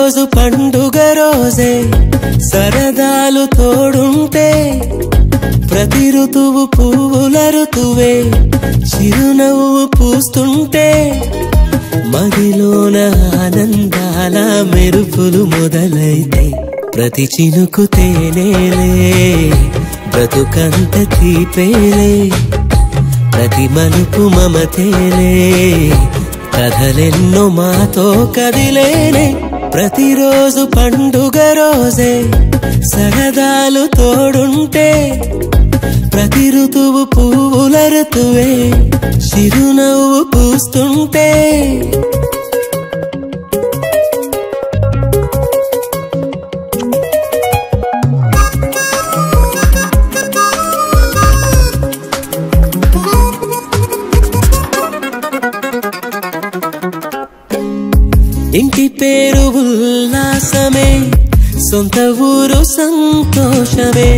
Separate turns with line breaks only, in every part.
ప్రతిరోజు పండుగ రోజే సరదాలు తోడుంటే ప్రతి ఋతువు పువ్వుల ఋతువే చిరునవ్వు పూస్తుంటే మదిలోన ఆనందాల మెరుపులు మొదలైతే ప్రతి చినుకు తేనేలే బ్రతుకంత తీపేలే ప్రతి మలుపు మమతేలే కథలెన్నో మాతో కదిలేనే ప్రతిరోజు పండుగ రోజే సరదాలు తోడుంటే ప్రతి ఋతువు పువ్వుల ఋతువే చిరునవ్వు పూస్తుంటే ఇంటి పేరు ఉల్లాసమే సొంత ఊరు సంతోషమే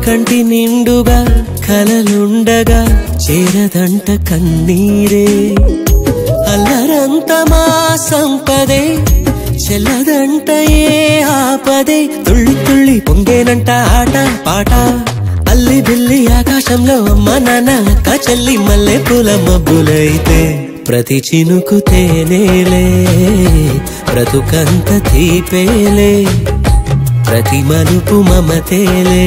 కంటి నిండుగా కలలుండగా చేరదంట కన్నీరే అల్లరంత మా సంపదే చెల్లదంట ఏ ఆపదే తుళ్ళి తుళ్ళి పొంగేనంట ఆట పాట అల్లి బిల్లి ఆకాశంలో అమ్మ నాన్న అక్క చెల్లి మల్లె పూల మబ్బులైతే ప్రతి చినుకు తేనేలే బ్రతుకంత తీపేలే ప్రతి మలుపు మమతేలే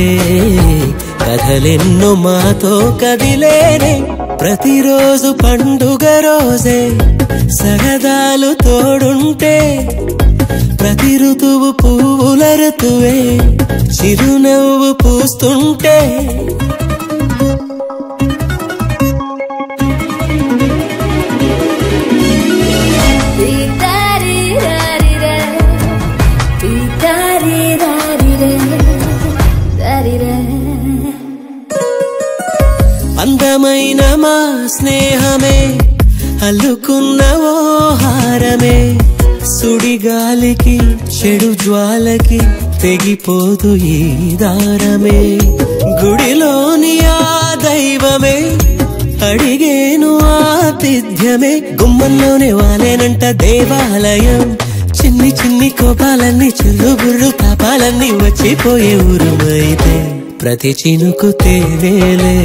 కథలెన్నో మాతో కదిలేనే ప్రతిరోజు పండుగ రోజే సరదాలు తోడుంటే ప్రతి ఋతువు పువ్వుల ఋతువే చిరునవ్వు పూస్తుంటే అందమైన మా స్నేహమే అల్లుకున్న ఓ హారమే సుడిగాలికి చెడు జ్వాలకి తెగిపోదు ఈ దారమే గుడిలోని ఆ దైవమే అడిగేను ఆతిథ్యమే గుమ్మంలోనే వాలేనంట దేవాలయం చిన్ని చిన్ని కోపాలన్నీ చెల్లు బుర్రు తాపాలన్నీ వచ్చిపోయే ఊరుమైతే ప్రతి చినుకు తేనేలే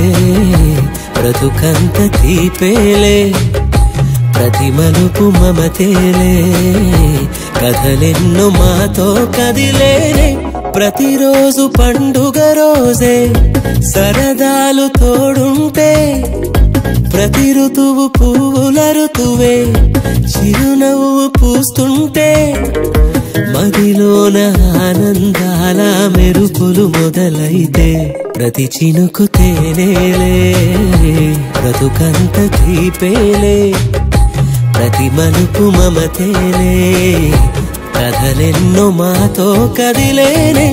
బ్రతుకంత తీపేలే ప్రతి మలుపు మమతేలే కథలెన్నో మాతో కదిలేనే ప్రతిరోజు పండుగ రోజే సరదాలు తోడుంటే ప్రతి ఋతువు పువ్వుల ఋతువే చిరునవ్వు పూస్తుంటే మదిలోన ఆనందాల మెరుపులు మొదలైతే ప్రతి చినుకు తేనేలే బ్రతుకంత తీపేలే ప్రతి మలుపు మమతేలే కథలెన్నో మాతో కదిలేనే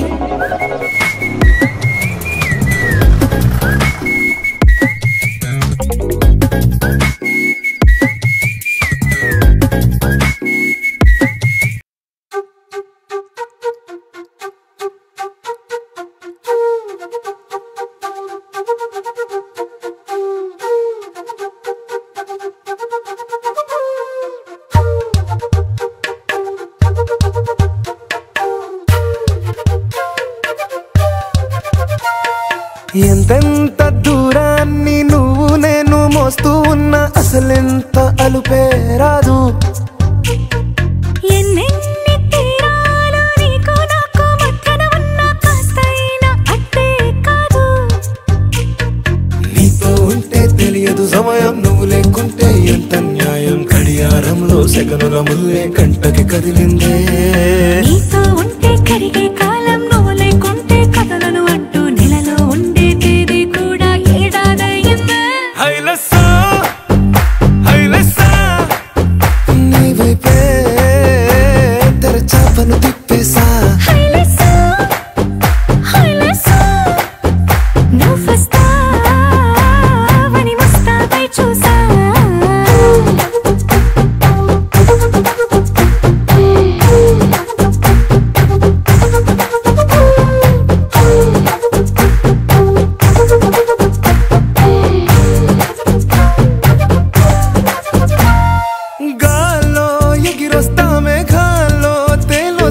ఎంతెంత దూరాన్ని నువ్వు నేను మోస్తూ ఉన్నా అసలెంత అలుపే రాదు
ఎన్నెన్ని తీరాలు నీకు నాకు మధ్యన ఉన్న కాస్తైనా అట్టే కాదు
నీతో ఉంటే తెలియదు సమయం నువ్వు లేకుంటే ఎంత న్యాయం గడియారంలో సెకనుల ముల్లే కంటకి కదిలిందే
నీతో ఉంటే కరిగే కాలం నువ్వు లేకుంటే కథలను అంటూ నెలలో ఉండే తేదీ కూడా ఏడాదయ్యిందే
నీ వైపే తెరచాపను తిప్పేసా
నువ్వు వస్తావని ముస్తాబై చూసా
గాల్లో ఎగిరొస్తా మేఘాల్లో తేలో